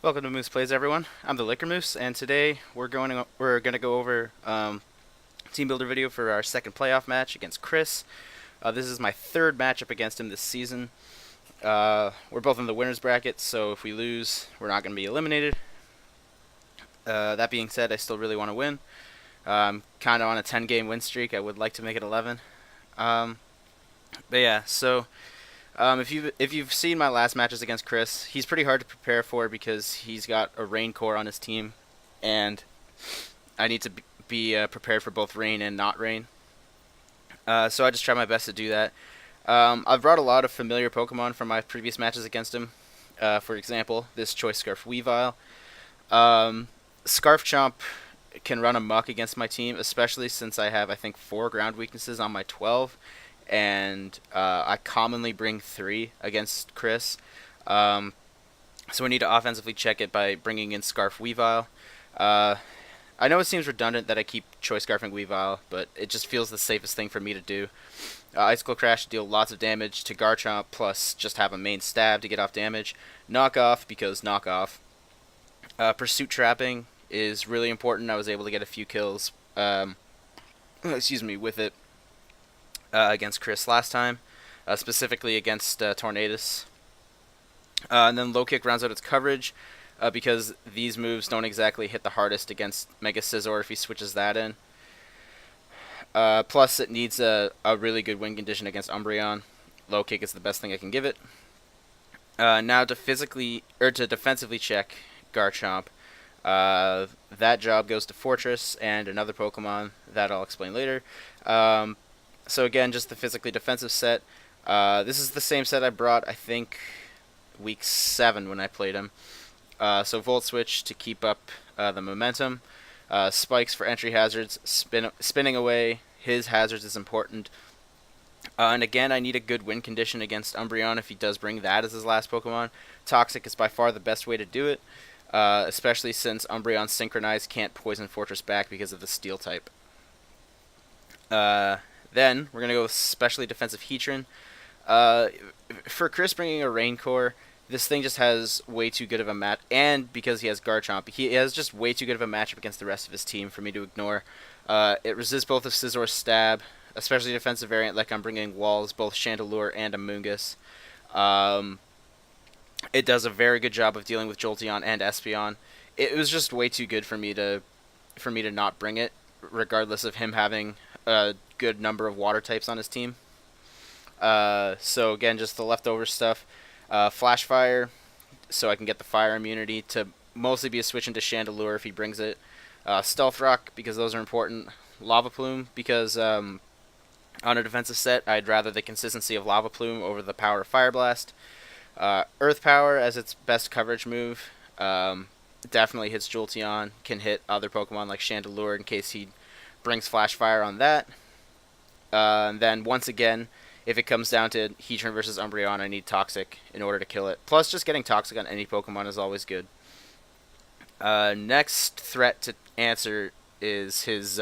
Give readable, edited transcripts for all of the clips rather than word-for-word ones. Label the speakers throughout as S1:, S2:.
S1: Welcome to Moose Plays, everyone. I'm the Liquor Moose, and today we're going to go over team builder video for our second playoff match against Chris. This is my third matchup against him this season. We're both in the winners bracket, so if we lose, we're not going to be eliminated. That being said, I still really want to win. I'm kind of on a 10-game win streak. I would like to make it 11. But yeah, so. If you've seen my last matches against Chris, he's pretty hard to prepare for because he's got a rain core on his team, and I need to be prepared for both rain and not rain. So I just try my best to do that. I've brought a lot of familiar Pokemon from my previous matches against him. For example, this Choice Scarf Weavile. Scarf Chomp can run amok against my team, especially since I have, I think, 4 ground weaknesses on my 12. And I commonly bring 3 against Chris. So we need to offensively check it by bringing in Scarf Weavile. I know it seems redundant that I keep Choice Scarfing Weavile, but it just feels the safest thing for me to do. Icicle Crash deal lots of damage to Garchomp, plus just have a main stab to get off damage. Knock Off because knock off. Pursuit Trapping is really important. I was able to get a few kills with it. Against Chris last time, specifically against Tornadus. And then Low Kick rounds out its coverage because these moves don't exactly hit the hardest against Mega Scizor if he switches that in. Plus, it needs a really good win condition against Umbreon. Low Kick is the best thing I can give it. Now to defensively check Garchomp, that job goes to Fortress and another Pokemon that I'll explain later. So again, just the physically defensive set. This is the same set I brought, I think, week 7 when I played him. So Volt Switch to keep up the momentum. Spikes for entry hazards. Spinning away his hazards is important. And again, I need a good win condition against Umbreon if he does bring that as his last Pokemon. Toxic is by far the best way to do it, especially since Umbreon Synchronized can't poison Fortress back because of the Steel type. Then, we're going to go with Specially Defensive Heatran. For Chris bringing a Rain Core, this thing just has way too good of a match. And because he has Garchomp, he has just way too good of a matchup against the rest of his team for me to ignore. It resists both of Scizor's Stab, especially defensive variant like I'm bringing Walls, both Chandelure and Amoonguss. It does a very good job of dealing with Jolteon and Espeon. It was just way too good for me to not bring it, regardless of him having a good number of water types on his team. So again, just the leftover stuff. Flash Fire, so I can get the fire immunity to mostly be a switch into Chandelure if he brings it. Stealth Rock, because those are important. Lava Plume, because on a defensive set, I'd rather the consistency of Lava Plume over the power of Fire Blast. Earth Power as its best coverage move. Definitely hits Jolteon, can hit other Pokemon like Chandelure in case he brings Flash Fire on that. And then once again, if it comes down to Heatran versus Umbreon, I need Toxic in order to kill it. Plus, just getting Toxic on any Pokemon is always good. Next threat to answer is his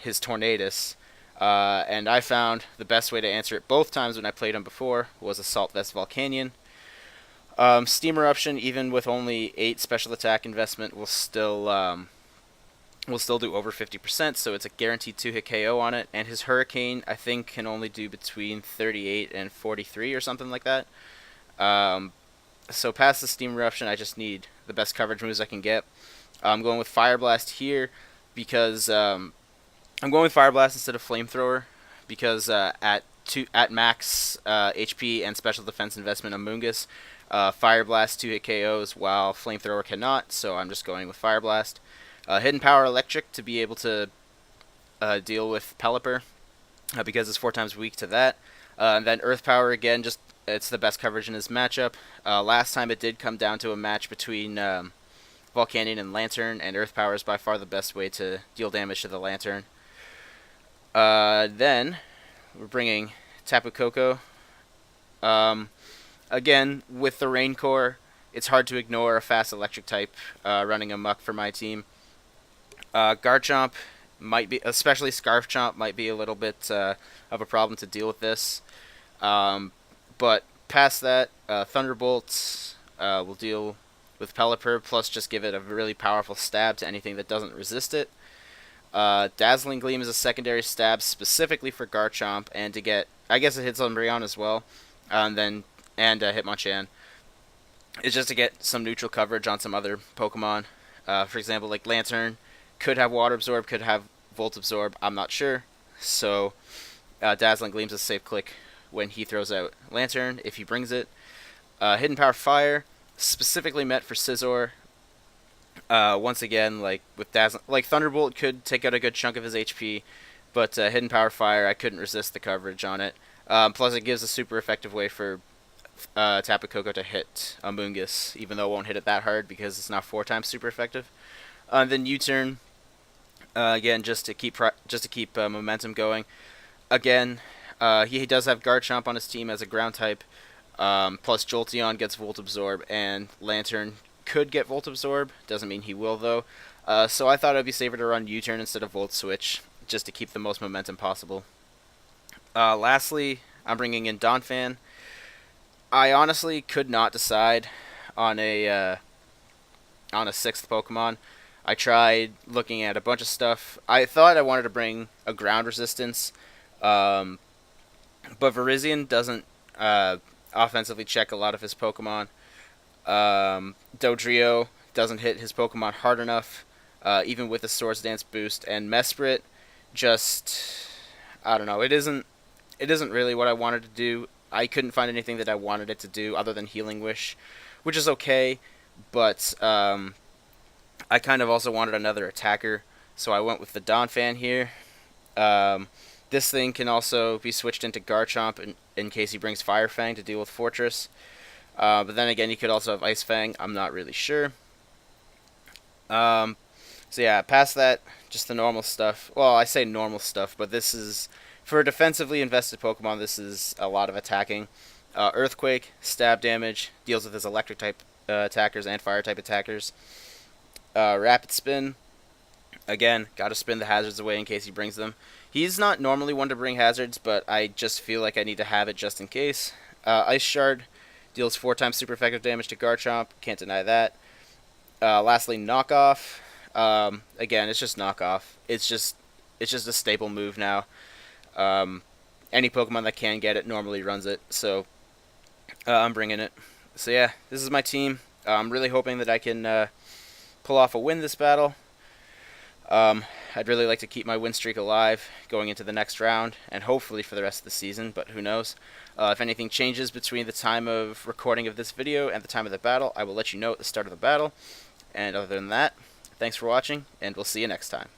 S1: Tornadus. And I found the best way to answer it both times when I played him before was Assault Vest Volcanion. Steam Eruption, even with only 8 special attack investment, will still do over 50%, so it's a guaranteed 2-hit KO on it. And his Hurricane, I think, can only do between 38 and 43 or something like that. So past the Steam Eruption, I just need the best coverage moves I can get. I'm going with Fire Blast here because I'm going with Fire Blast instead of Flamethrower because at max HP and special defense investment Amoonguss, Fire Blast 2-hit KOs while Flamethrower cannot, so I'm just going with Fire Blast. Hidden Power Electric to be able to deal with Pelipper because it's 4 times weak to that. And then Earth Power again, just it's the best coverage in this matchup. Last time it did come down to a match between Volcanion and Lantern, and Earth Power is by far the best way to deal damage to the Lantern. Then we're bringing Tapu Koko. Again, with the Rain Core, it's hard to ignore a fast electric type running amok for my team. Garchomp might be, especially Scarf Chomp, might be a little bit of a problem to deal with this. But past that, Thunderbolt will deal with Pelipper, plus just give it a really powerful stab to anything that doesn't resist it. Dazzling Gleam is a secondary stab specifically for Garchomp, and to get, I guess it hits Umbreon as well, and Hitmonchan. It's just to get some neutral coverage on some other Pokemon. For example, like Lantern could have Water Absorb, could have Volt Absorb. I'm not sure. So Dazzling Gleam's a safe click when he throws out Lantern if he brings it. Hidden Power Fire, specifically meant for Scizor. Once again, like with like Thunderbolt could take out a good chunk of his HP, but Hidden Power Fire, I couldn't resist the coverage on it. Plus, it gives a super effective way for Tapu Koko to hit Amoonguss, even though it won't hit it that hard because it's now 4 times super effective. Then U-turn, again, just to keep momentum going. Again, he does have Garchomp on his team as a ground type. Plus Jolteon gets Volt Absorb, and Lantern could get Volt Absorb. Doesn't mean he will, though. So I thought it would be safer to run U-turn instead of Volt Switch, just to keep the most momentum possible. Lastly, I'm bringing in Donphan. I honestly could not decide on a 6th Pokemon. I tried looking at a bunch of stuff. I thought I wanted to bring a ground resistance, but Virizion doesn't offensively check a lot of his Pokemon. Dodrio doesn't hit his Pokemon hard enough, even with the Swords Dance boost, and Mesprit just, I don't know. It isn't really what I wanted to do. I couldn't find anything that I wanted it to do other than Healing Wish, which is okay, but I kind of also wanted another attacker, so I went with the Donphan here. This thing can also be switched into Garchomp in case he brings Fire Fang to deal with Fortress. But then again, you could also have Ice Fang. I'm not really sure. So yeah, past that, just the normal stuff. Well, I say normal stuff, but this is, for a defensively invested Pokemon, this is a lot of attacking. Earthquake, stab damage, deals with his electric type attackers and fire type attackers. Rapid Spin, again, gotta spin the hazards away in case he brings them. He's not normally one to bring hazards, but I just feel like I need to have it just in case. Ice Shard deals 4 times super effective damage to Garchomp, can't deny that. Lastly, Knockoff. Again, it's just Knockoff. It's just a staple move now. Any Pokemon that can get it normally runs it, so I'm bringing it. So yeah, this is my team. I'm really hoping that I can pull off a win this battle. I'd really like to keep my win streak alive going into the next round, and hopefully for the rest of the season, but who knows. If anything changes between the time of recording of this video and the time of the battle, I will let you know at the start of the battle. And other than that, thanks for watching, and we'll see you next time.